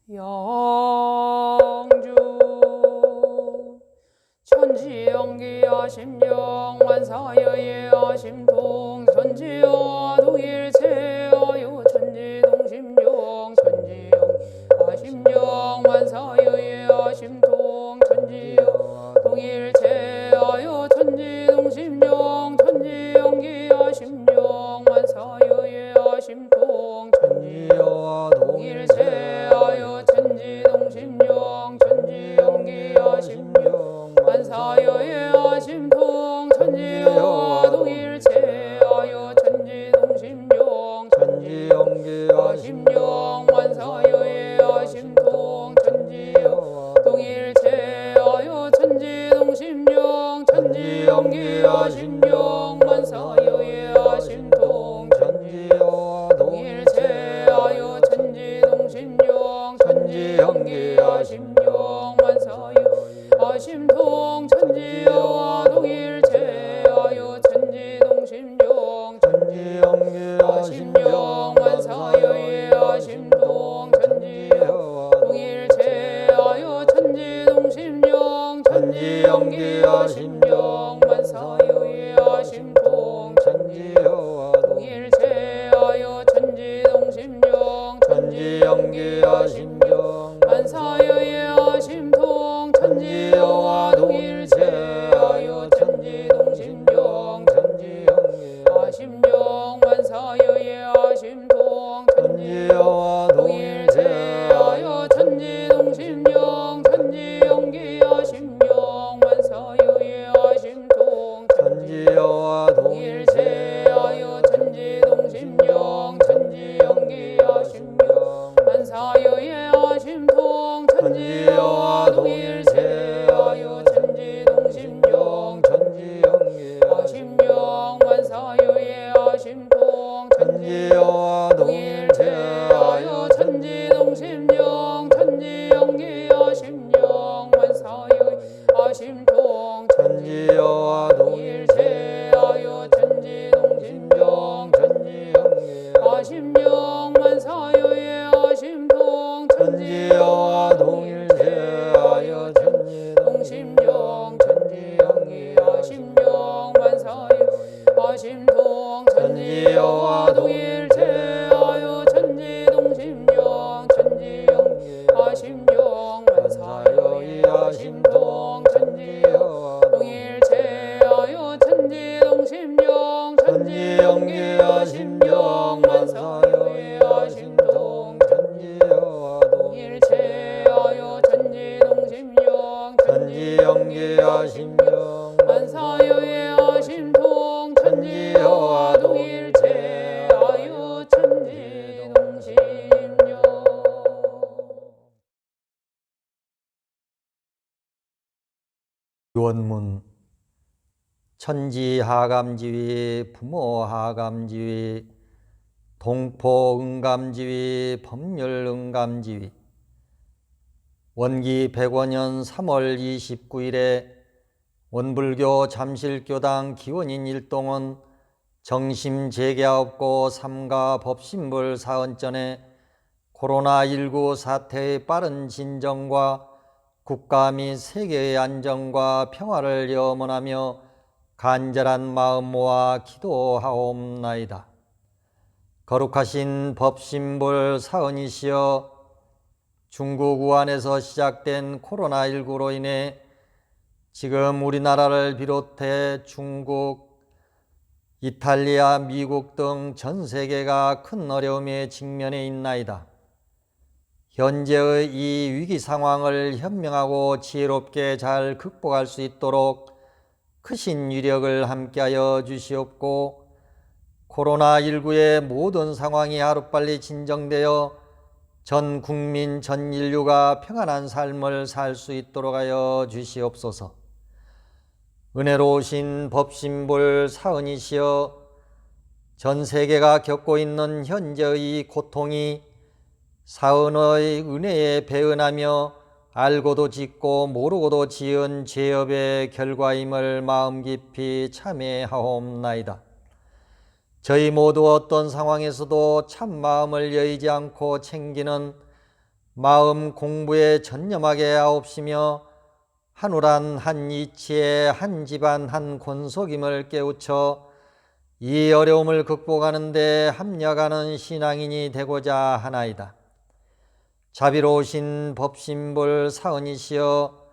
영주 천지영기야 심령 만사여예야 심통 천지영아 동일체하여 천지동심령 천지영 아심령 만사여예야 심통 천지영 동일체하여 천지동심령 천지영기야 심령 만사여예야 심통 천지영 동일체하여 천지동심령 천지영기야 심령 만사여예야 심통 천지영아 동일체하여 천지동심령 천지영기야 심령 만사여예야 심통 천지영 동일체하여 천지동심령 천지영기야 심령 만사여예야 심통 천지영 동일체하여 천지동심령 천지영기야 심령 만사여예야 심통 천지영아 동일체하여 천지동심령 천지영기야 심령 만사여예야 심통 천지영 동일체하여 천지동심령 천지영기야 심령 만사여예야 심통 천지영 동일체하여 천지동심령 천지영기야 심령 만사여예야 심통 천지영아 동일체하여 천지동심령 천지영기야 심령 만사여예야 심통 천지영아 동일체하여 천지동심령 천지영기야 심령 만사여예야 심통 천지영아 동일체하여 천지동심령 천지영기야 심령 만사여예야 심통 천지영아 동일체하여 천지동심령 천지영기야 심령 만사여예야 심통 천지영아 동일체하여 천지동심령 천지영기야 심령 만사여예야 심통 천지영아 동일체하여 천지동심령 천지영기야 심령 만사여예야 심통 천지영아 동일체하여 천지동심령 천지영기야 심령 만사여예야 심통 천지영아 동일체하여 천지동심령 천지영기야 심령 만사여예야 심통 천지영 동일체하여 천지동심령 천지영기야 심령 만사여예야 심통 천지영 동일체하여 천지동심령 천지영기야 심령 만사여예야 심통 천지영아 동일체하여 천지동심령. 원문 천지하감지위 부모하감지위 동포응감지위 법률응감지위 원기 105년 3월 29일에 원불교 잠실교당 기원인 일동은 정심재개하옵고 삼가 법신불 사언전에 코로나19 사태의 빠른 진정과 국가 및 세계의 안정과 평화를 염원하며 간절한 마음 모아 기도하옵나이다. 거룩하신 법신불 사언이시여, 중국 우한에서 시작된 코로나19로 인해 지금 우리나라를 비롯해 중국, 이탈리아, 미국 등 전 세계가 큰 어려움에 직면해 있나이다. 현재의 이 위기 상황을 현명하고 지혜롭게 잘 극복할 수 있도록 크신 위력을 함께하여 주시옵고, 코로나19의 모든 상황이 하루빨리 진정되어 전 국민, 전 인류가 평안한 삶을 살 수 있도록 하여 주시옵소서. 은혜로우신 법신불 사은이시여, 전 세계가 겪고 있는 현재의 고통이 사은의 은혜에 배은하며 알고도 짓고 모르고도 지은 죄업의 결과임을 마음 깊이 참회하옵나이다. 저희 모두 어떤 상황에서도 참 마음을 여의지 않고 챙기는 마음 공부에 전념하게 하옵시며 한우란 한 이치에 한 집안 한 권속임을 깨우쳐 이 어려움을 극복하는 데 합력하는 신앙인이 되고자 하나이다. 자비로우신 법신볼 사은이시여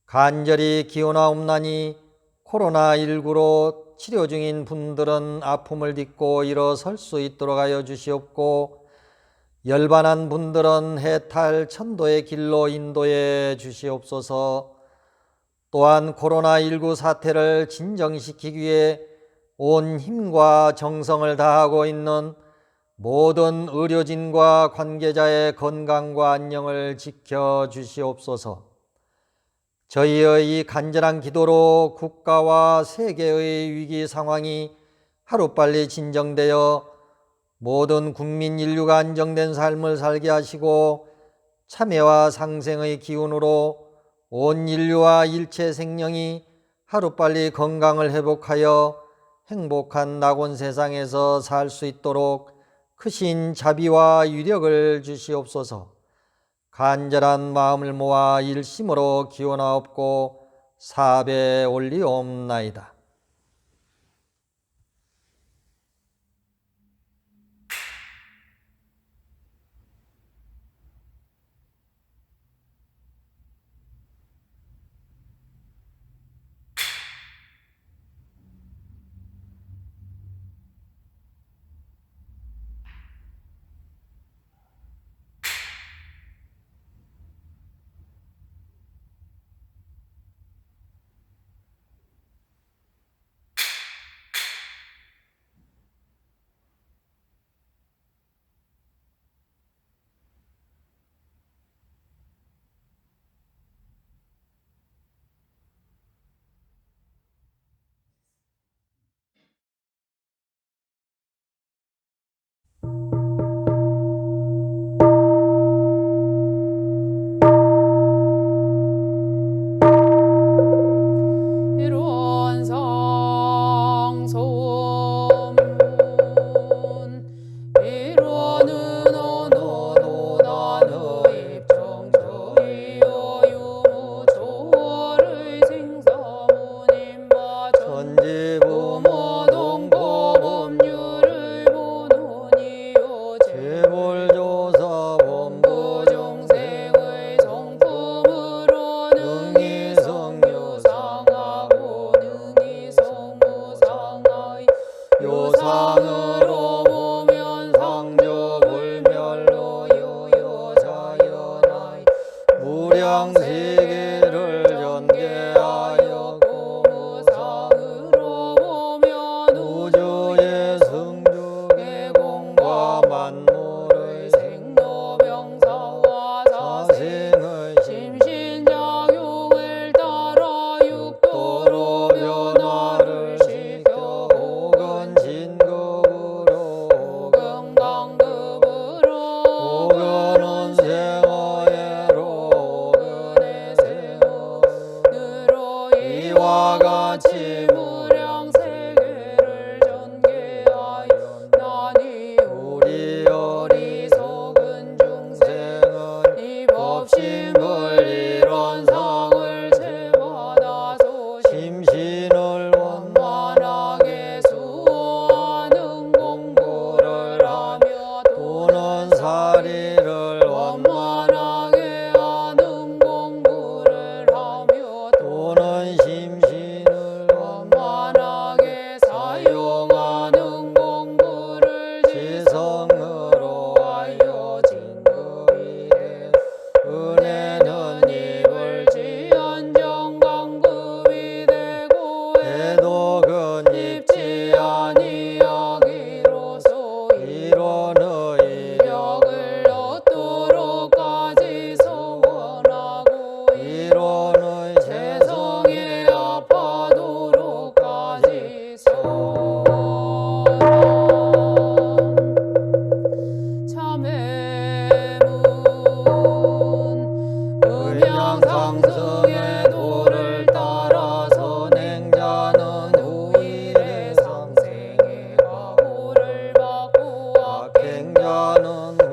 간절히 기원하옵나니 코로나19로 치료 중인 분들은 아픔을 딛고 일어설 수 있도록 하여 주시옵고 열반한 분들은 해탈 천도의 길로 인도해 주시옵소서. 또한 코로나19 사태를 진정시키기 위해 온 힘과 정성을 다하고 있는 모든 의료진과 관계자의 건강과 안녕을 지켜 주시옵소서. 저희의 이 간절한 기도로 국가와 세계의 위기 상황이 하루빨리 진정되어 모든 국민 인류가 안정된 삶을 살게 하시고 참회와 상생의 기운으로 온 인류와 일체 생명이 하루빨리 건강을 회복하여 행복한 낙원 세상에서 살 수 있도록 크신 자비와 위력을 주시옵소서. 간절한 마음을 모아 일심으로 기원하옵고 사배 올리옵나이다.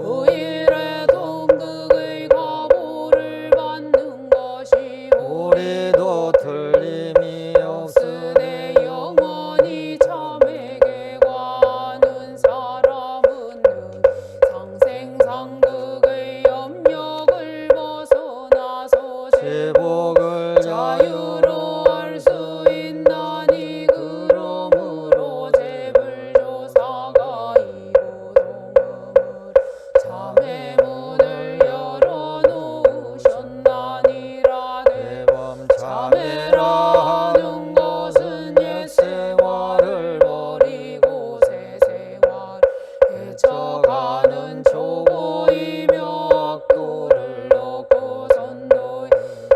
우일의 동극의 참회 문을 열어놓으셨나니라. 대범 참회라 하는 것은 옛 생활을 버리고 새 생활 헤쳐가는 초보이며 악도를 놓고 선도에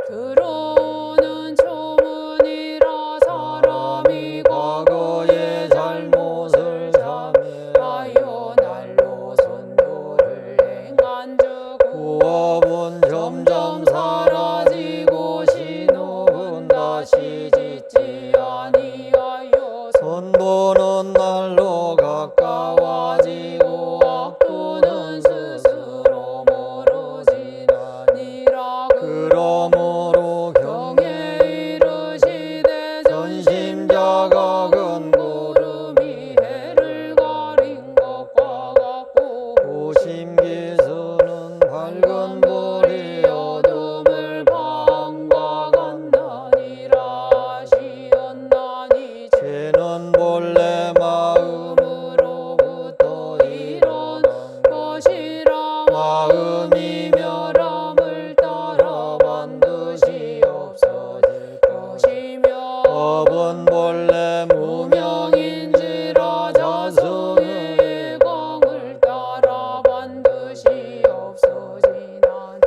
들어오는 초문이라. 사람이 과거의 잘못을 참회하여 날로 선도를 행한 즉 구업은 점점 사라지고 신호은 다시 짓지 아니하여 선도는 날로 가까워지고 악도는 스스로 멀어지나니라. 그러므로 경에 이르시되 전심자가 큰 구름이 해를 가린 것과 같고 고심기수는 밝은 불이 어둠을 방과 같나니라 하시었나니. 죄는 본래 마음으로부터 일어난 것이라. 마음이 멸함을 따라 반드시 없어질 것이며 법은 본래 무명인지라. 자성의 광을 따라 반드시 없어지나.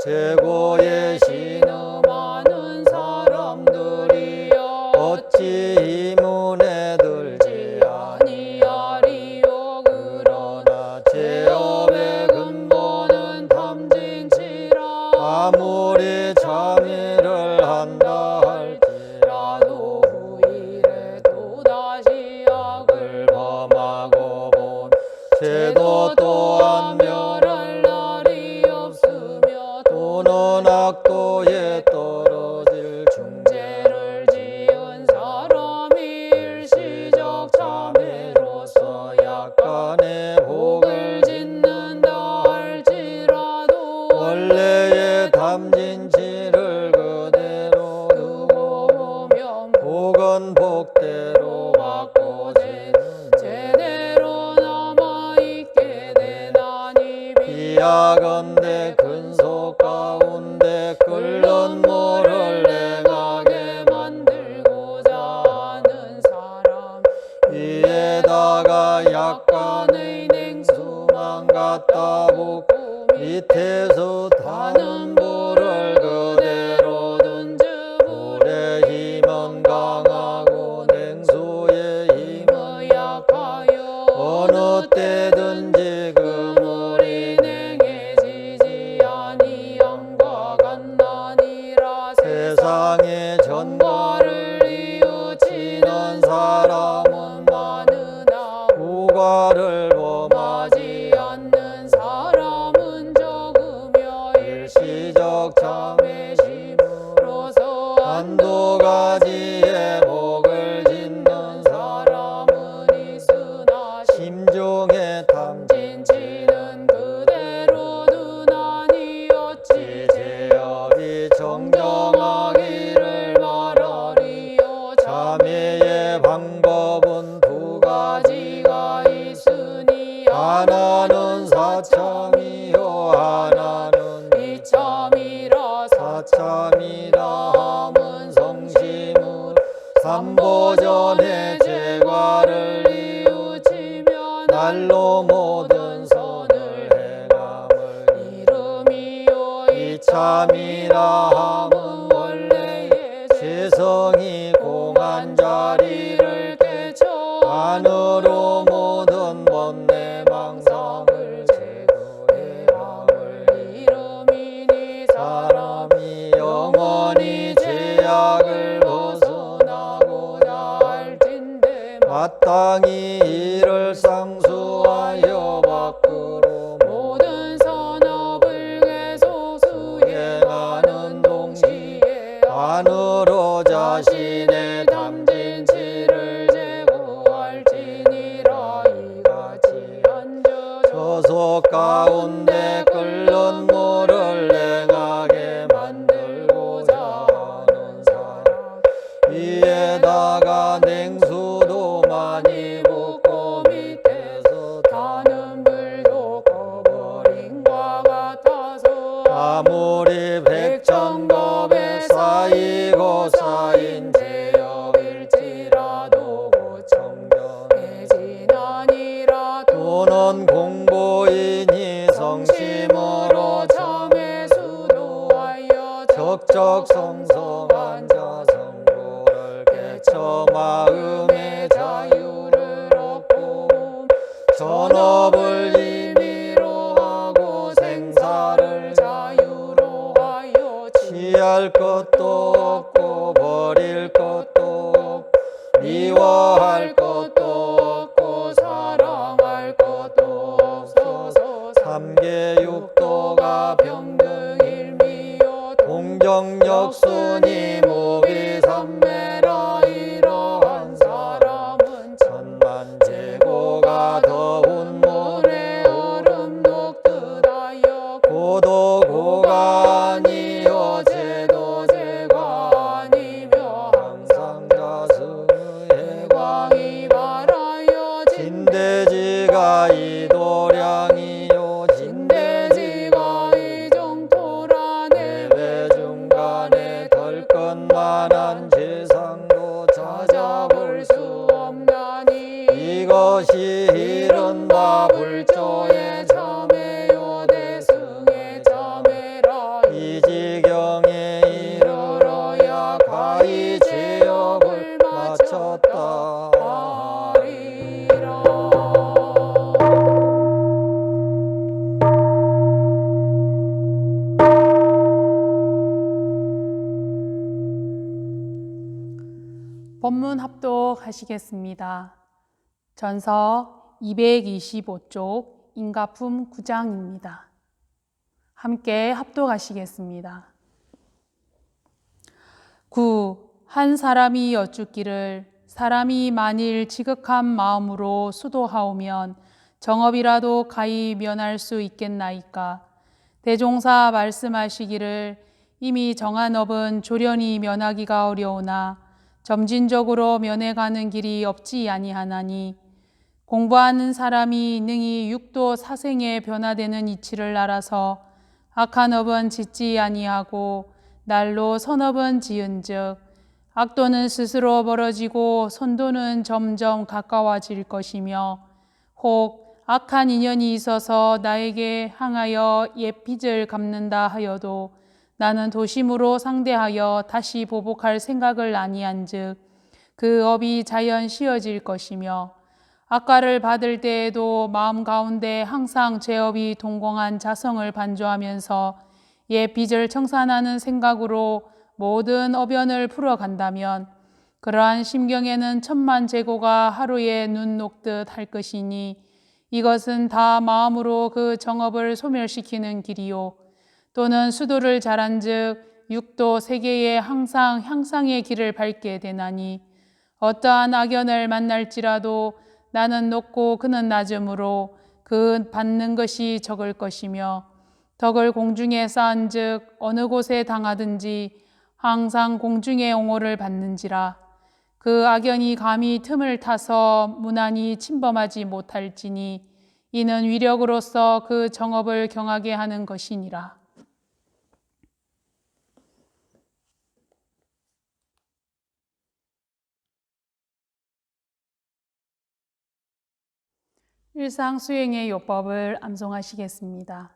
최고의 신음하는 사람들이여 어찌 이문에 들지 아니하리요. 그러나 죄업의 근본은 탐진치라. 아무리 참회를 한다 할지라도 후일에 또다시 악을 범하고 본 죄도 또한 멸할 날이 없으며 또는 악도에 떨어질 중죄를 지은 사람이 일시적 참회로서 약간의 복을 짓는다 할지라도 원래의 탐진치를 그대로 두고 보면 복은 복대로 받고 제대로 남아있게 되나니. 비하건대 근속 가운데 끓는 물을 냉하게 만들고자 하는 사람 위에다가 약간의 냉수만 갖다 붓고 밑에서 타는 불을 그대로 둔즉 불의 힘은 강하고 냉수의 힘은 약하여 어느 때든지 그 물이 냉해지지 아니함과 같나니라. 세상에 전과를 이웃치는 사람은 많으나 후과를 범하지 않는 사람은 적으며 일시적 참회심으로서 한두 가지의 복을 짓는 사람은 있으나 심중에 탐진치는 그대로 두나니. 어찌 죄업이 정정하기를 말하리요. 참회의 방법은 두 가지가 있으니 하나는 사참이요 하나는 이참이라. 사참이라 함은 성심으로 삼보전의 죄과를 이웃치며 날로 모든 선을 행함을 이름이요. 이참이라 함은 원래의 죄성이 공한 자리를 깨쳐 안으로 모든 번뇌 망상을 제거해 함을 이름이니. 사람이 영원히 죄악을 벗어나고자 할진대 마땅히 이를 상수하여 밖으로 모든 선업을 계속 수행하는 동시에 안으로 자신의 탐진치를 제거할지니라. 이같이 앉아 저속 가운데 끓는 물을 냉하게 만들고자 하는 사람 위에다가 냉수도 많이 붓고 밑에서 타는 불도 꺼버린 무적 성성한 자성고를 깨쳐 마음의 자유를 얻고 전업을 임의로 하고 생사를 자유로 하여 취할 것도 없고 버릴 것도 없고 미워할 것도 없고 사랑할 것도 없어서 삼계육도가 병등일미요 동정역순이 무비삼매라. 이러한 사람은 천만 제고가 더운 물에 얼음 녹듯하여 고도 고가 아니요 제도 제가 아니며 항상 자승의 해광이 바라여 진대지가 이도량이요 진대지가 이정토라. 내외 중간에 덜 것만한 지상도 찾아볼 수 없나니 이것이 이른바 불조의 자매요 대승의 자매라. 이 지경에 이르러야 가히 제업을 마쳤다 하리라. 법문 합독하시겠습니다. 전서 225쪽 인가품 9장입니다. 함께 합독하시겠습니다. 9. 한 사람이 여쭙기를 사람이 만일 지극한 마음으로 수도하오면 정업이라도 가히 면할 수 있겠나이까. 대종사 말씀하시기를 이미 정한 업은 조련이 면하기가 어려우나 점진적으로 면해가는 길이 없지 아니하나니 공부하는 사람이 능히 육도 사생에 변화되는 이치를 알아서 악한 업은 짓지 아니하고 날로 선업은 지은즉 악도는 스스로 벌어지고 선도는 점점 가까워질 것이며 혹 악한 인연이 있어서 나에게 향하여 옛 빚을 갚는다 하여도 나는 도심으로 상대하여 다시 보복할 생각을 아니한즉 그 업이 자연 쉬어질 것이며 악가를 받을 때에도 마음 가운데 항상 죄업이 동공한 자성을 반조하면서 옛 빚을 청산하는 생각으로 모든 어변을 풀어간다면 그러한 심경에는 천만 제고가 하루에 눈 녹듯 할 것이니 이것은 다 마음으로 그 정업을 소멸시키는 길이요 또는 수도를 잘한즉 육도 세계에 항상 향상의 길을 밟게 되나니 어떠한 악연을 만날지라도 나는 높고 그는 낮음으로 그 받는 것이 적을 것이며 덕을 공중에 쌓은즉 어느 곳에 당하든지 항상 공중의 옹호를 받는지라. 그 악연이 감히 틈을 타서 무난히 침범하지 못할지니 이는 위력으로서 그 정업을 경하게 하는 것이니라. 일상 수행의 요법을 암송하시겠습니다.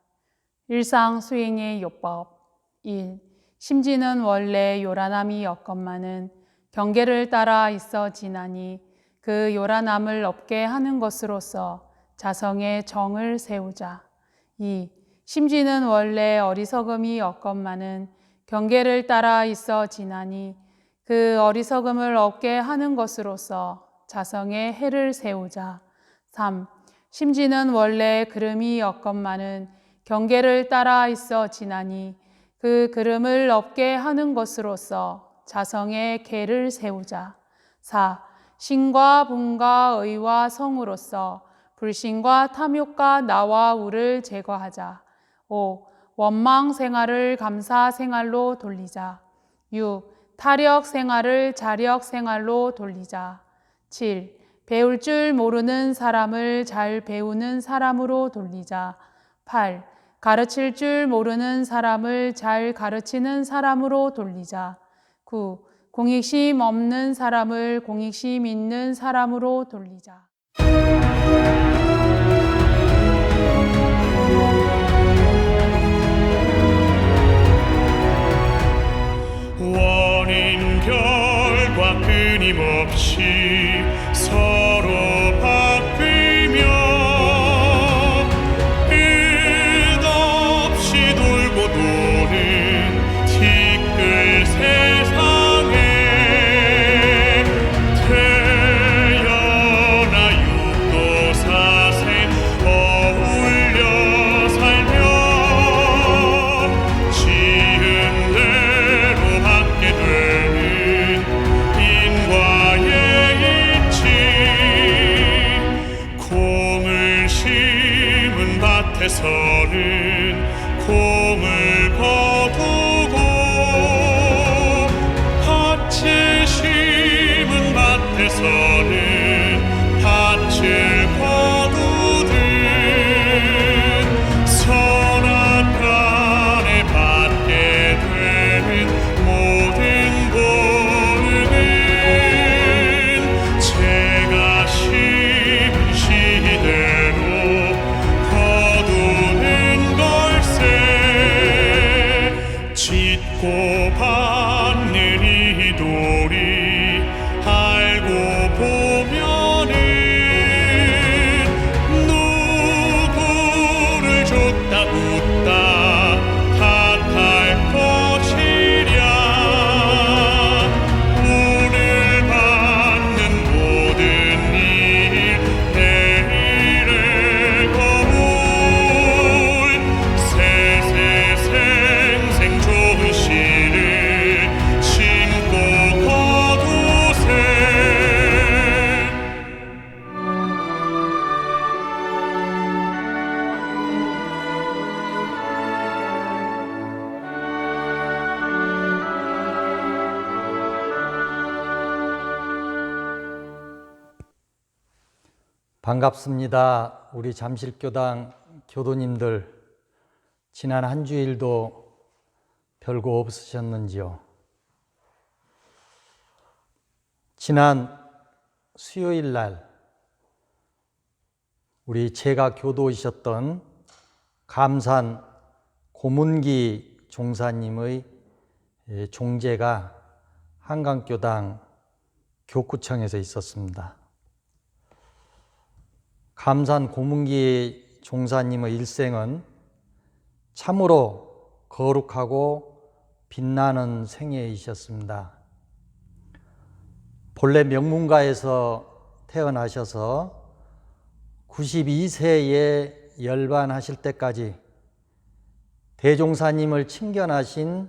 일상 수행의 요법 1. 심지는 원래 요란함이 없건만은 경계를 따라 있어 지나니 그 요란함을 없게 하는 것으로서 자성의 정을 세우자. 2. 심지는 원래 어리석음이 없건만은 경계를 따라 있어 지나니 그 어리석음을 없게 하는 것으로서 자성의 해를 세우자. 3. 심지는 원래 그름이 없건만은 경계를 따라 있어 지나니 그 그름을 없게 하는 것으로서 자성의 계를 세우자. 4. 신과 분과 의와 성으로서 불신과 탐욕과 나와 우를 제거하자. 5. 원망 생활을 감사 생활로 돌리자. 6. 타력 생활을 자력 생활로 돌리자. 7. 배울 줄 모르는 사람을 잘 배우는 사람으로 돌리자. 8. 가르칠 줄 모르는 사람을 잘 가르치는 사람으로 돌리자. 9. 공익심 없는 사람을 공익심 있는 사람으로 돌리자. 공을 거두고 밭을 심은 밭에서는 밭을 거두듯 선악간에 받게 되는 모든 보응은 제가 심은 시대로 거두는 걸세. 짓고 받는 이 도리 알고 보면은 누구를 줬다 웃다 탓할 것이랴. 오늘 받는 모든 일 내일의 거울 세세생생 좋은 씨를 심고 거두세. 반갑습니다. 우리 잠실교당 교도님들, 지난 한 주일도 별거 없으셨는지요? 지난 수요일 날 우리 제가 교도이셨던 감산 고문기 종사님의 종제가 한강교당 교구청에서 있었습니다. 감산 고문기 종사님의 일생은 참으로 거룩하고 빛나는 생애이셨습니다. 본래 명문가에서 태어나셔서 92세에 열반하실 때까지 대종사님을 친견하신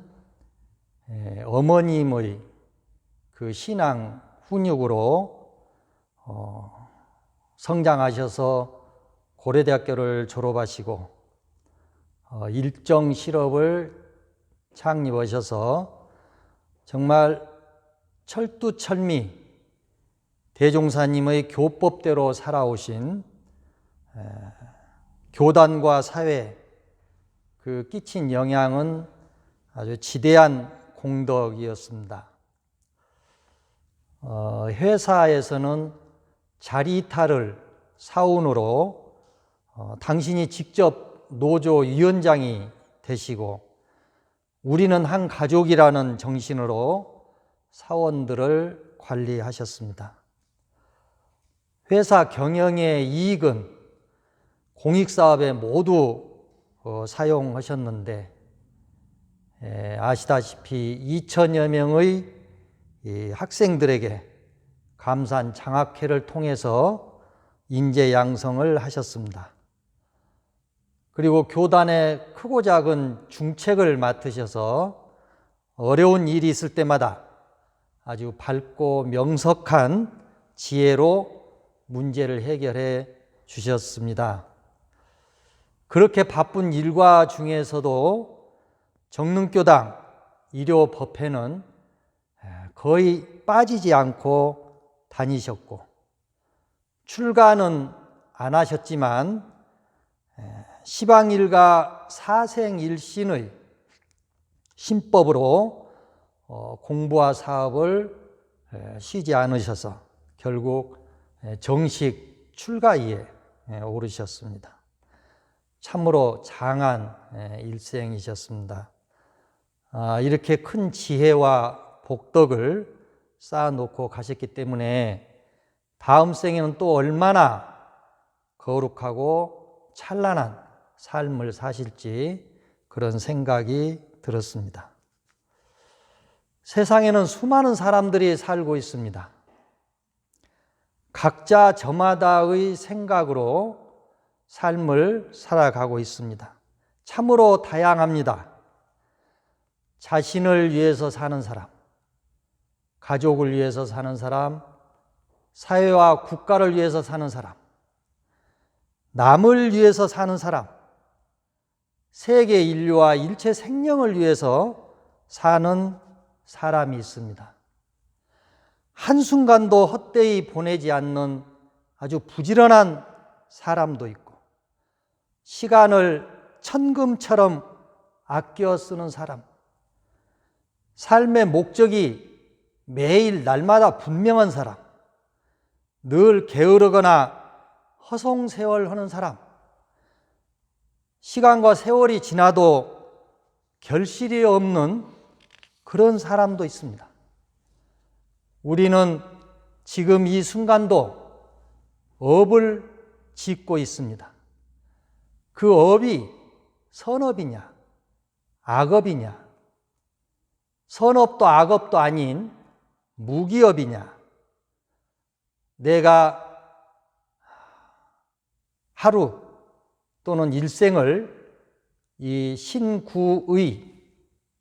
어머님의 그 신앙 훈육으로 성장하셔서 고려대학교를 졸업하시고 일정 실업을 창립하셔서 정말 철두철미 대종사님의 교법대로 살아오신 교단과 사회 그 끼친 영향은 아주 지대한 공덕이었습니다. 회사에서는 자리 이탈을 사운으로 당신이 직접 노조 위원장이 되시고 우리는 한 가족이라는 정신으로 사원들을 관리하셨습니다. 회사 경영의 이익은 공익사업에 모두 사용하셨는데 아시다시피 2천여 명의 학생들에게 감산 장학회를 통해서 인재 양성을 하셨습니다. 그리고 교단의 크고 작은 중책을 맡으셔서 어려운 일이 있을 때마다 아주 밝고 명석한 지혜로 문제를 해결해 주셨습니다. 그렇게 바쁜 일과 중에서도 정릉교당 일요법회는 거의 빠지지 않고 다니셨고 출가는 안 하셨지만 시방일가 사생일신의 신법으로 공부와 사업을 쉬지 않으셔서 결국 정식 출가위에 오르셨습니다. 참으로 장한 일생이셨습니다. 이렇게 큰 지혜와 복덕을 쌓아놓고 가셨기 때문에 다음 생에는 또 얼마나 거룩하고 찬란한 삶을 사실지 그런 생각이 들었습니다. 세상에는 수많은 사람들이 살고 있습니다. 각자 저마다의 생각으로 삶을 살아가고 있습니다. 참으로 다양합니다. 자신을 위해서 사는 사람, 가족을 위해서 사는 사람, 사회와 국가를 위해서 사는 사람, 남을 위해서 사는 사람, 세계 인류와 일체 생명을 위해서 사는 사람이 있습니다. 한순간도 헛되이 보내지 않는 아주 부지런한 사람도 있고, 시간을 천금처럼 아껴 쓰는 사람, 삶의 목적이 매일 날마다 분명한 사람, 늘 게으르거나 허송세월하는 사람, 시간과 세월이 지나도 결실이 없는 그런 사람도 있습니다. 우리는 지금 이 순간도 업을 짓고 있습니다. 그 업이 선업이냐, 악업이냐, 선업도 악업도 아닌 무기업이냐, 내가 하루 또는 일생을 이 신구의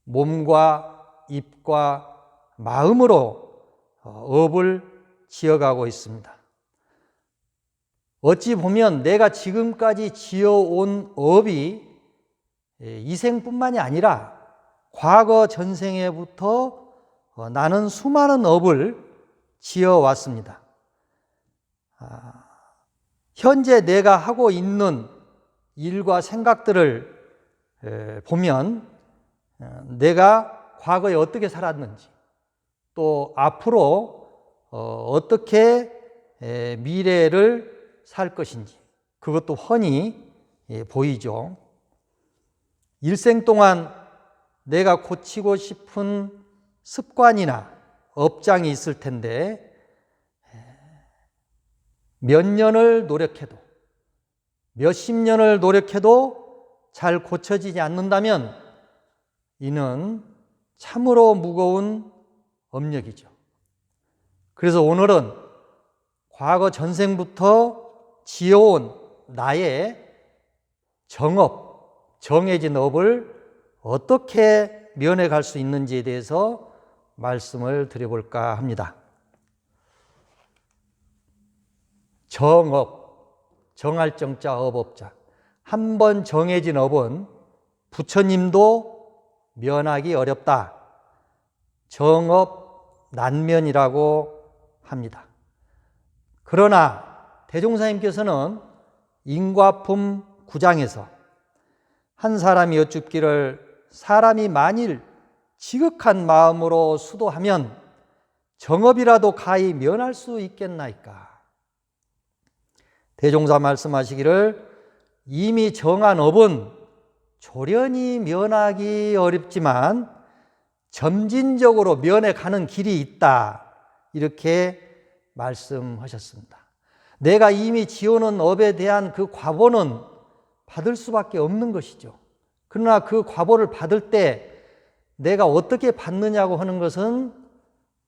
몸과 입과 마음으로 업을 지어가고 있습니다. 어찌 보면 내가 지금까지 지어온 업이 이 생뿐만이 아니라 과거 전생에부터 나는 수많은 업을 지어왔습니다. 현재 내가 하고 있는 일과 생각들을 보면 내가 과거에 어떻게 살았는지, 또 앞으로 어떻게 미래를 살 것인지, 그것도 훤히 보이죠. 일생 동안 내가 고치고 싶은 습관이나 업장이 있을 텐데, 몇 년을 노력해도, 몇십 년을 노력해도 잘 고쳐지지 않는다면 이는 참으로 무거운 업력이죠. 그래서 오늘은 과거 전생부터 지어온 나의 정업, 정해진 업을 어떻게 면해갈 수 있는지에 대해서 말씀을 드려볼까 합니다. 정업, 정할 정자, 업업자. 한 번 정해진 업은 부처님도 면하기 어렵다. 정업 난면이라고 합니다. 그러나 대종사님께서는 인과품 9장에서 한 사람이 여쭙기를, 사람이 만일 지극한 마음으로 수도하면 정업이라도 가히 면할 수 있겠나이까? 대종사 말씀하시기를, 이미 정한 업은 조련히 면하기 어렵지만 점진적으로 면해 가는 길이 있다, 이렇게 말씀하셨습니다. 내가 이미 지어놓은 업에 대한 그 과보는 받을 수밖에 없는 것이죠. 그러나 그 과보를 받을 때 내가 어떻게 받느냐고 하는 것은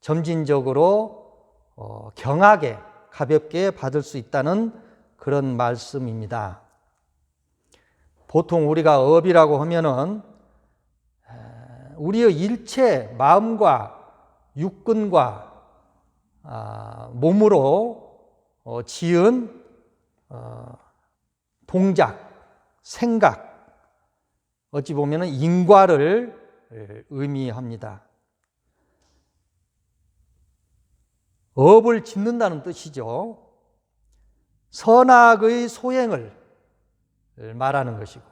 점진적으로 경하게, 가볍게 받을 수 있다는 그런 말씀입니다. 보통 우리가 업이라고 하면은 우리의 일체 마음과 육근과 몸으로 지은 동작, 생각, 어찌 보면은 인과를 의미합니다. 업을 짓는다는 뜻이죠. 선악의 소행을 말하는 것이고,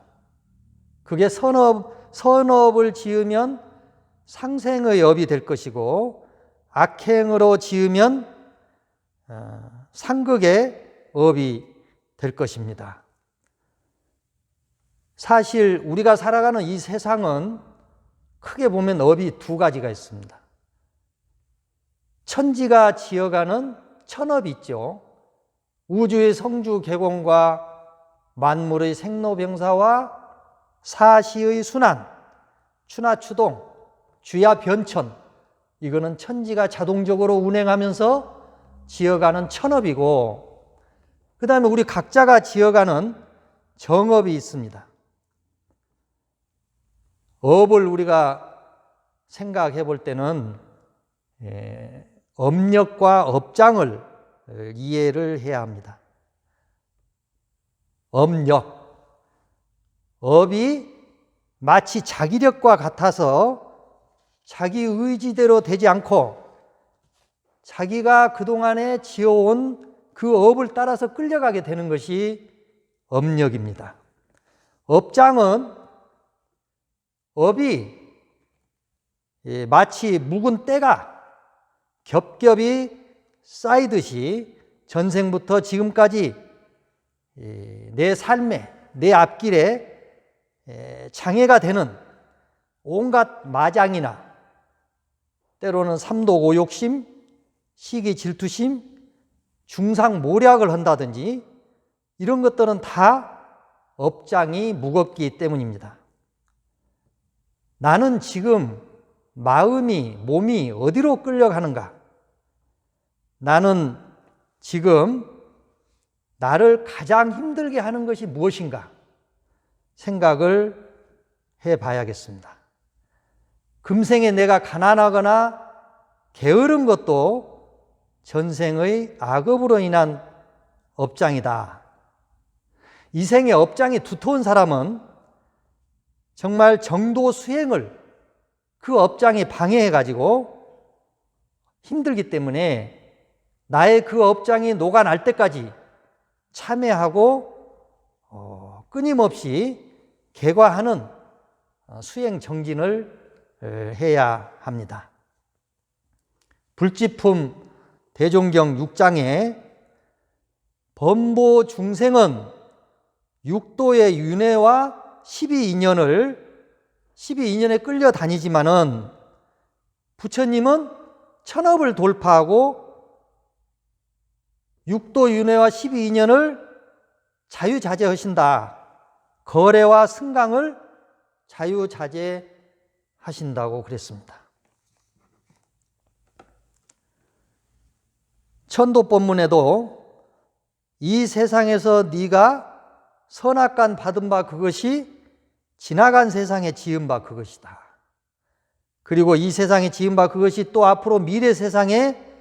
그게 선업을 지으면 상생의 업이 될 것이고, 악행으로 지으면 상극의 업이 될 것입니다. 사실 우리가 살아가는 이 세상은 크게 보면 업이 두 가지가 있습니다. 천지가 지어가는 천업이 있죠. 우주의 성주 개공과 만물의 생로병사와 사시의 순환, 추나추동, 주야 변천, 이거는 천지가 자동적으로 운행하면서 지어가는 천업이고, 그 다음에 우리 각자가 지어가는 정업이 있습니다. 업을 우리가 생각해 볼 때는 업력과 업장을 이해를 해야 합니다. 업력, 업이 마치 자기력과 같아서 자기 의지대로 되지 않고 자기가 그동안에 지어온 그 업을 따라서 끌려가게 되는 것이 업력입니다. 업장은 업이 마치 묵은 때가 겹겹이 쌓이듯이 전생부터 지금까지 내 삶에, 내 앞길에 장애가 되는 온갖 마장이나 때로는 삼독 오욕심, 시기 질투심, 중상모략을 한다든지 이런 것들은 다 업장이 무겁기 때문입니다. 나는 지금 마음이, 몸이 어디로 끌려가는가? 나는 지금 나를 가장 힘들게 하는 것이 무엇인가? 생각을 해 봐야겠습니다. 금생에 내가 가난하거나 게으른 것도 전생의 악업으로 인한 업장이다. 이 생의 업장이 두터운 사람은 정말 정도 수행을 그 업장이 방해해가지고 힘들기 때문에 나의 그 업장이 녹아날 때까지 참회하고 끊임없이 개과하는 수행 정진을 해야 합니다. 불지품 대종경 6장에 범보 중생은 육도의 윤회와 12인연에 끌려다니지만은 부처님은 천업을 돌파하고 육도 윤회와 12인연을 자유자재하신다. 거래와 승강을 자유자재하신다고 그랬습니다. 천도법문에도 이 세상에서 네가 선악간 받은 바 그것이 지나간 세상에 지은 바 그것이다. 그리고 이 세상에 지은 바 그것이 또 앞으로 미래 세상에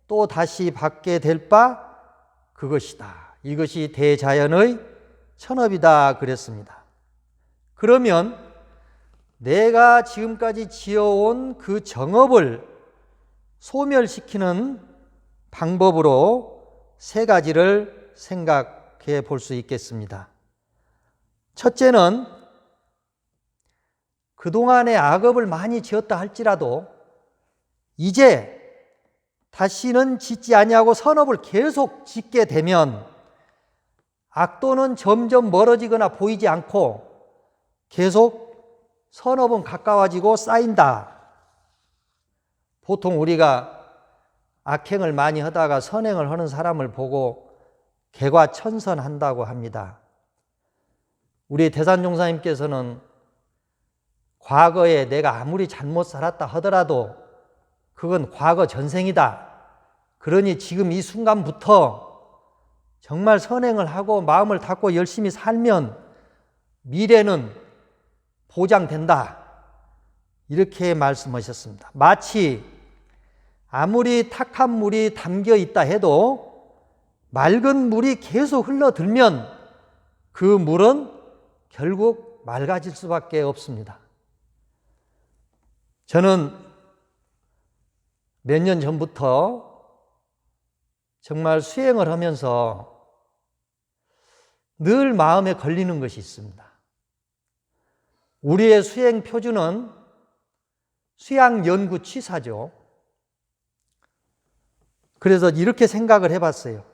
또 다시 받게 될 바 그것이다. 이것이 대자연의 천업이다 그랬습니다. 그러면 내가 지금까지 지어온 그 정업을 소멸시키는 방법으로 세 가지를 생각해 볼 수 있겠습니다. 첫째는 그동안의 악업을 많이 지었다 할지라도 이제 다시는 짓지 아니하고 선업을 계속 짓게 되면 악도는 점점 멀어지거나 보이지 않고 계속 선업은 가까워지고 쌓인다. 보통 우리가 악행을 많이 하다가 선행을 하는 사람을 보고 개과천선한다고 합니다. 우리 대산종사님께서는 과거에 내가 아무리 잘못 살았다 하더라도 그건 과거 전생이다. 그러니 지금 이 순간부터 정말 선행을 하고 마음을 닫고 열심히 살면 미래는 보장된다. 이렇게 말씀하셨습니다. 마치 아무리 탁한 물이 담겨 있다 해도 맑은 물이 계속 흘러들면 그 물은 결국 맑아질 수밖에 없습니다. 저는 몇 년 전부터 정말 수행을 하면서 늘 마음에 걸리는 것이 있습니다. 우리의 수행 표준은 수양연구취사죠. 그래서 이렇게 생각을 해봤어요.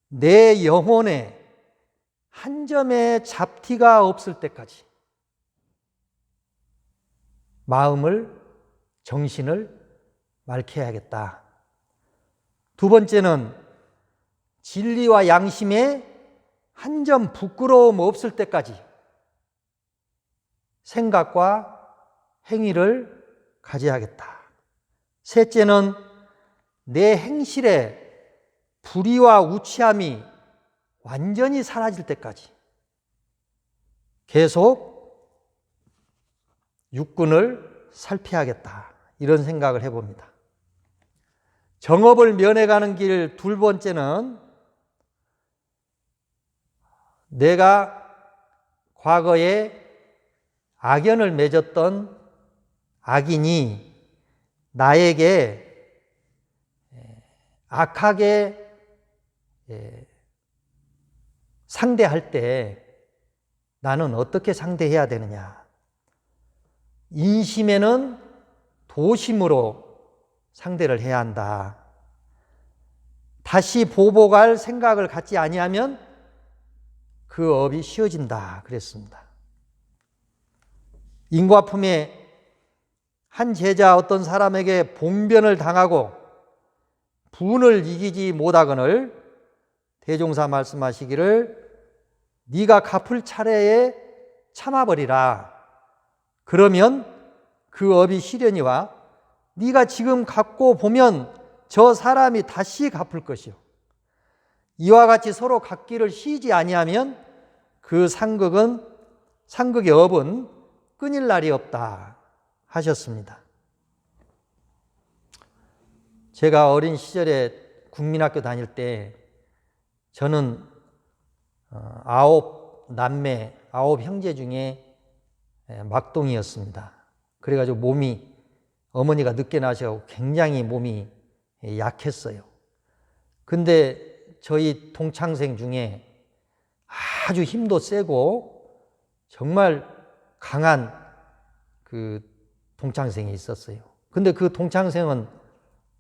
내 영혼에 한 점의 잡티가 없을 때까지 마음을, 정신을 맑게 해야겠다. 두 번째는 진리와 양심에 한 점 부끄러움 없을 때까지 생각과 행위를 가져야겠다. 셋째는 내 행실에 불의와 우치함이 완전히 사라질 때까지 계속 육군을 살펴야겠다. 이런 생각을 해봅니다. 정업을 면해가는 길 두 번째는 내가 과거에 악연을 맺었던 악인이 나에게 악하게 상대할 때 나는 어떻게 상대해야 되느냐. 인심에는 도심으로 상대를 해야 한다. 다시 보복할 생각을 갖지 아니하면 그 업이 쉬어진다 그랬습니다. 인과품에 한 제자 어떤 사람에게 봉변을 당하고 분을 이기지 못하거늘 대종사 말씀하시기를 네가 갚을 차례에 참아버리라. 그러면 그 업이 쉬려니와 네가 지금 갚고 보면 저 사람이 다시 갚을 것이요. 이와 같이 서로 갚기를 쉬지 아니하면 그 상극의 업은 끊일 날이 없다 하셨습니다. 제가 어린 시절에 국민학교 다닐 때 저는 9남매, 9형제 중에 막둥이였습니다. 그래가지고 몸이, 어머니가 늦게 나셔서 굉장히 몸이 약했어요. 근데 저희 동창생 중에 아주 힘도 세고 정말 강한 그 동창생이 있었어요. 근데 그 동창생은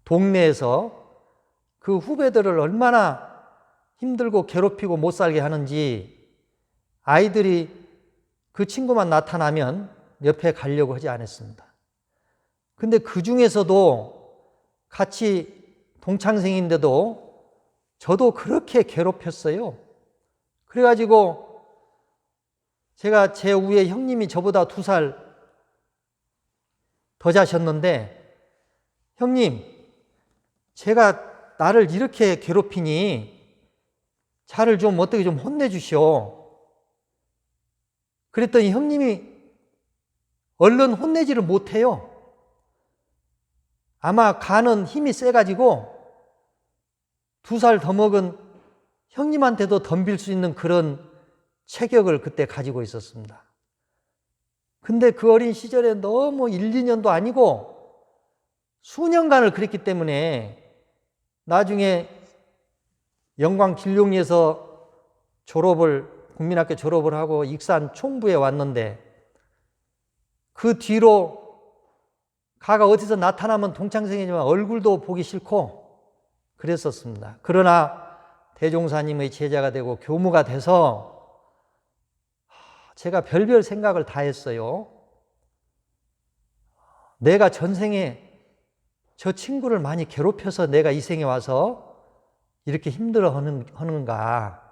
동네에서 그 후배들을 얼마나 힘들고 괴롭히고 못 살게 하는지 아이들이 그 친구만 나타나면 옆에 가려고 하지 않았습니다. 근데 그 중에서도 같이 동창생인데도 저도 그렇게 괴롭혔어요. 그래가지고 제가 제 위에 형님이 저보다 2살 더 자셨는데, 형님, 제가 나를 이렇게 괴롭히니 차를 좀 어떻게 좀 혼내주시오. 그랬더니 형님이 얼른 혼내지를 못해요. 아마 간은 힘이 세가지고 2살 더 먹은 형님한테도 덤빌 수 있는 그런 체격을 그때 가지고 있었습니다. 근데 그 어린 시절에 너무 1, 2년도 아니고 수년간을 그랬기 때문에 나중에 영광길룡리에서 국민학교 졸업을 하고 익산 총부에 왔는데 그 뒤로 가가 어디서 나타나면 동창생이지만 얼굴도 보기 싫고 그랬었습니다. 그러나 대종사님의 제자가 되고 교무가 돼서 제가 별별 생각을 다 했어요. 내가 전생에 저 친구를 많이 괴롭혀서 내가 이 생에 와서 이렇게 힘들어 하는가.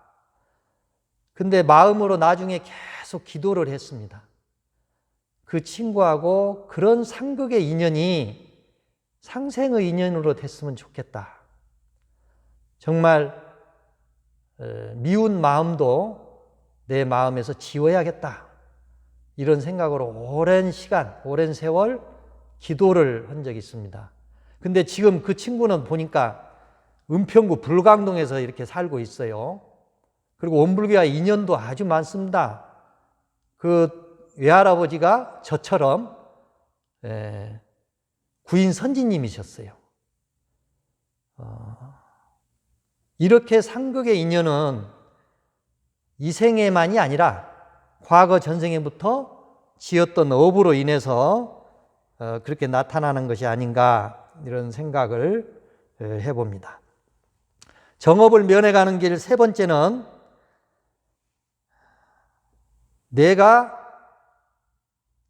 근데 마음으로 나중에 계속 기도를 했습니다. 그 친구하고 그런 상극의 인연이 상생의 인연으로 됐으면 좋겠다. 정말 미운 마음도 내 마음에서 지워야겠다. 이런 생각으로 오랜 시간, 오랜 세월 기도를 한 적이 있습니다. 근데 지금 그 친구는 보니까 은평구 불광동에서 이렇게 살고 있어요. 그리고 원불교와 인연도 아주 많습니다. 그 외할아버지가 저처럼 구인 선지님이셨어요. 이렇게 상극의 인연은 이 생에만이 아니라 과거 전생에부터 지었던 업으로 인해서 그렇게 나타나는 것이 아닌가 이런 생각을 해봅니다. 정업을 면해가는 길 3번째는 내가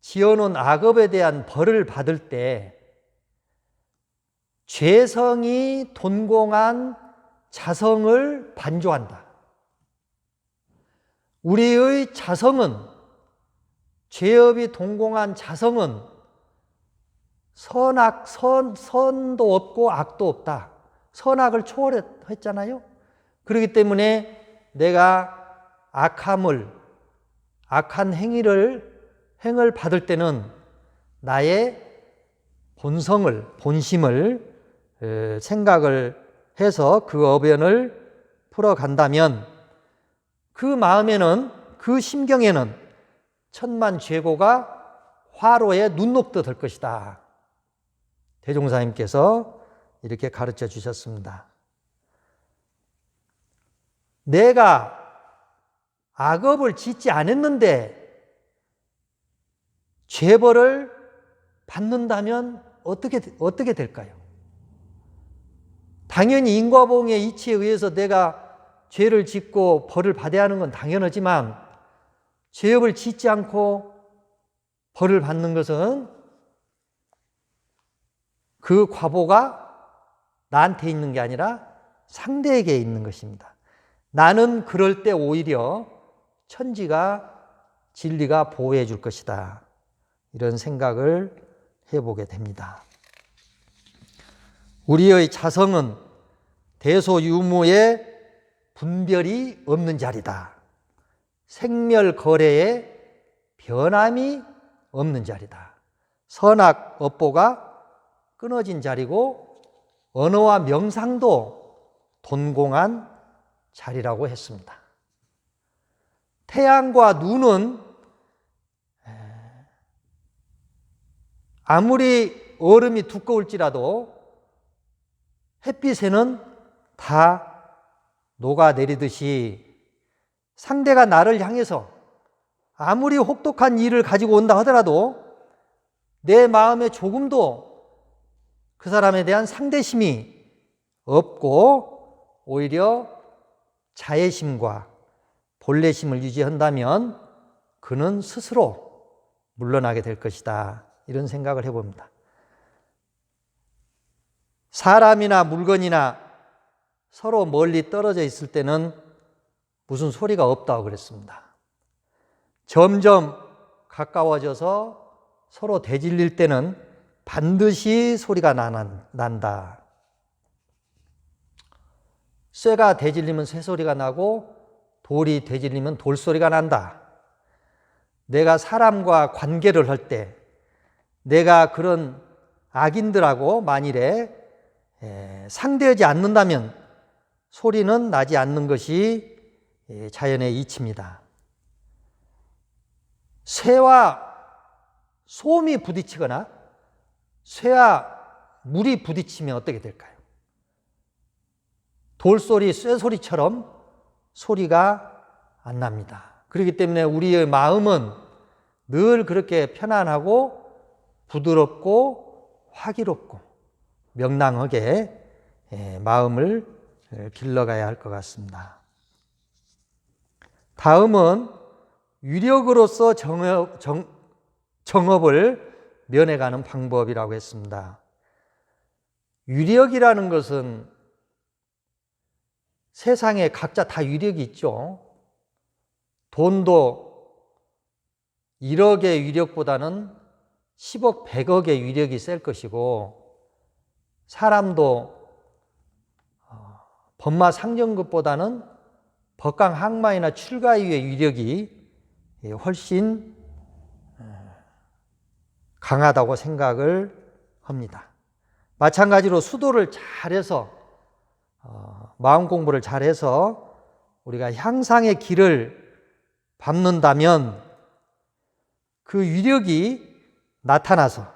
지어놓은 악업에 대한 벌을 받을 때 죄성이 돈공한 자성을 반조한다. 우리의 자성은, 죄업이 동공한 자성은 선도 없고 악도 없다. 선악을 초월했잖아요. 그렇기 때문에 내가 악한 행을 받을 때는 나의 본심을 생각을 해서 그 어변을 풀어간다면 그 마음에는, 그 심경에는 천만 죄고가 화로에 눈 녹듯 될 것이다. 대종사님께서 이렇게 가르쳐 주셨습니다. 내가 악업을 짓지 않았는데 죄벌을 받는다면 어떻게 될까요? 당연히 인과보응의 이치에 의해서 내가 죄를 짓고 벌을 받아야 하는 건 당연하지만 죄업을 짓지 않고 벌을 받는 것은 그 과보가 나한테 있는 게 아니라 상대에게 있는 것입니다. 나는 그럴 때 오히려 천지가 진리가 보호해 줄 것이다. 이런 생각을 해보게 됩니다. 우리의 자성은 대소유무의 분별이 없는 자리다. 생멸거래에 변함이 없는 자리다. 선악 업보가 끊어진 자리고 언어와 명상도 돈공한 자리라고 했습니다. 태양과 눈은 아무리 얼음이 두꺼울지라도 햇빛에는 다 녹아내리듯이 상대가 나를 향해서 아무리 혹독한 일을 가지고 온다 하더라도 내 마음에 조금도 그 사람에 대한 상대심이 없고 오히려 자애심과 본래심을 유지한다면 그는 스스로 물러나게 될 것이다. 이런 생각을 해봅니다. 사람이나 물건이나 서로 멀리 떨어져 있을 때는 무슨 소리가 없다고 그랬습니다. 점점 가까워져서 서로 대질릴 때는 반드시 소리가 난다. 쇠가 대질리면 쇠소리가 나고 돌이 대질리면 돌소리가 난다. 내가 사람과 관계를 할 때 내가 그런 악인들하고 만일에 상대하지 않는다면 소리는 나지 않는 것이 자연의 이치입니다. 쇠와 솜이 부딪히거나 쇠와 물이 부딪히면 어떻게 될까요? 돌소리, 쇠소리처럼 소리가 안 납니다. 그렇기 때문에 우리의 마음은 늘 그렇게 편안하고 부드럽고 화기롭고 명랑하게 마음을 길러가야 할 것 같습니다. 다음은 위력으로서 정업을 면해가는 방법이라고 했습니다. 위력이라는 것은 세상에 각자 다 위력이 있죠. 돈도 1억의 위력보다는 10억, 100억의 위력이 셀 것이고 사람도 법마 상정급보다는 법강 항마이나 출가위의 위력이 훨씬 강하다고 생각을 합니다. 마찬가지로 수도를 잘해서 마음 공부를 잘해서 우리가 향상의 길을 밟는다면 그 위력이 나타나서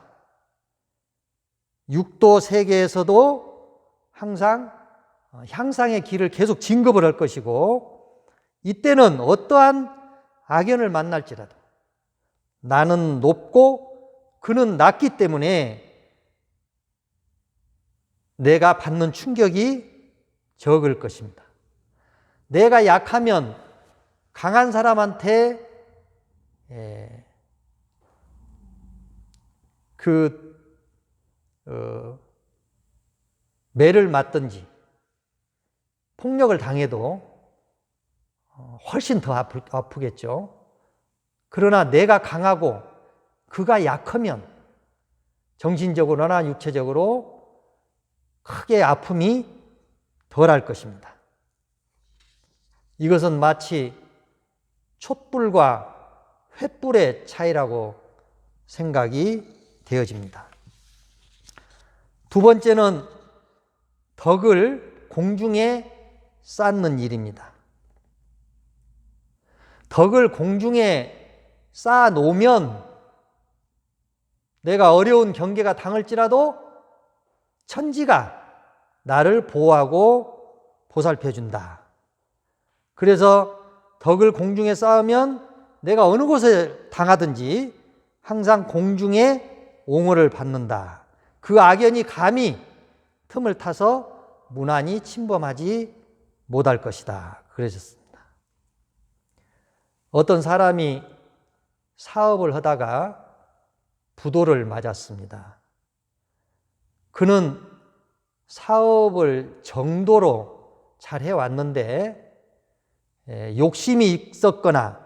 육도 세계에서도 항상 향상의 길을 계속 진급을 할 것이고 이때는 어떠한 악연을 만날지라도 나는 높고 그는 낮기 때문에 내가 받는 충격이 적을 것입니다. 내가 약하면 강한 사람한테 매를 맞든지 폭력을 당해도 훨씬 더 아프겠죠. 그러나 내가 강하고 그가 약하면 정신적으로나 육체적으로 크게 아픔이 덜할 것입니다. 이것은 마치 촛불과 횃불의 차이라고 생각이 되어집니다. 두 번째는 덕을 공중에 쌓는 일입니다. 덕을 공중에 쌓아 놓으면 내가 어려운 경계가 당할지라도 천지가 나를 보호하고 보살펴 준다. 그래서 덕을 공중에 쌓으면 내가 어느 곳에 당하든지 항상 공중에 옹호를 받는다. 그 악연이 감히 틈을 타서 무난히 침범하지 못할 것이다. 그러셨습니다. 어떤 사람이 사업을 하다가 부도를 맞았습니다. 그는 사업을 정도로 잘 해왔는데 욕심이 있었거나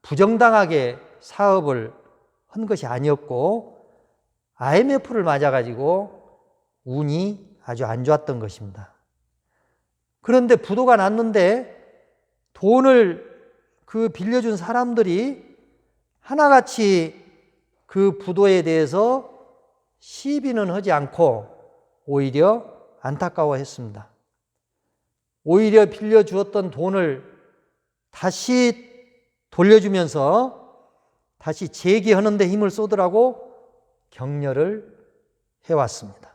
부정당하게 사업을 한 것이 아니었고 IMF를 맞아가지고 운이 아주 안 좋았던 것입니다. 그런데 부도가 났는데 돈을 빌려준 사람들이 하나같이 그 부도에 대해서 시비는 하지 않고 오히려 안타까워했습니다. 오히려 빌려주었던 돈을 다시 돌려주면서 다시 재기하는 데 힘을 쏟으라고 격려를 해왔습니다.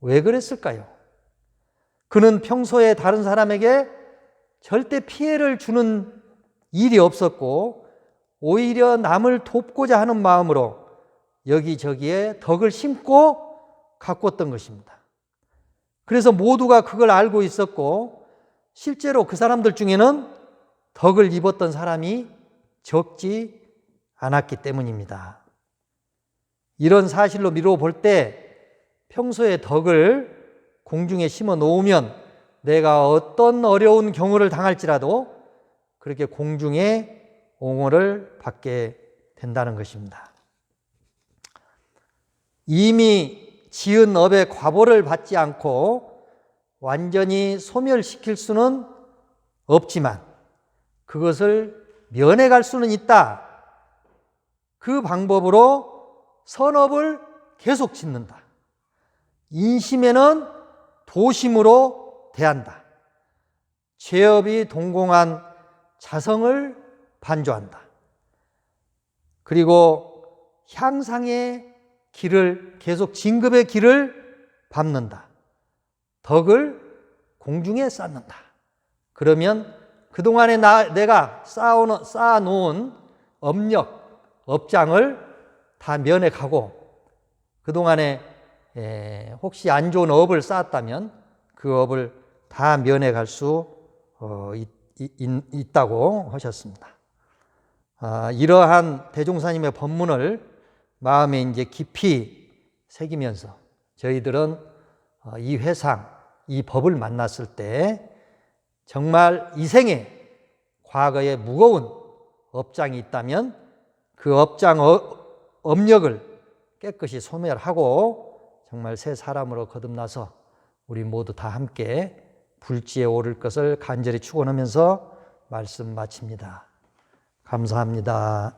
왜 그랬을까요? 그는 평소에 다른 사람에게 절대 피해를 주는 일이 없었고 오히려 남을 돕고자 하는 마음으로 여기저기에 덕을 심고 가꿨던 것입니다. 그래서 모두가 그걸 알고 있었고 실제로 그 사람들 중에는 덕을 입었던 사람이 적지 않았기 때문입니다. 이런 사실로 미루어 볼 때 평소에 덕을 공중에 심어 놓으면 내가 어떤 어려운 경우를 당할지라도 그렇게 공중에 옹호를 받게 된다는 것입니다. 이미 지은 업의 과보를 받지 않고 완전히 소멸시킬 수는 없지만 그것을 면해갈 수는 있다. 그 방법으로 선업을 계속 짓는다. 인심에는 도심으로 대한다. 죄업이 동공한 자성을 반조한다. 그리고 향상의 길을 계속 진급의 길을 밟는다. 덕을 공중에 쌓는다. 그러면 그동안에 내가 쌓아놓은 업력, 업장을 다 면해가고 그동안에 혹시 안 좋은 업을 쌓았다면 그 업을 다 면해갈 수 있다고 하셨습니다. 이러한 대종사님의 법문을 마음에 이제 깊이 새기면서 저희들은 이 회상, 이 법을 만났을 때 정말 이 생에 과거에 무거운 업장이 있다면 그 업장 업력을 깨끗이 소멸하고 정말 새 사람으로 거듭나서 우리 모두 다 함께 불지에 오를 것을 간절히 축원하면서 말씀 마칩니다. 감사합니다.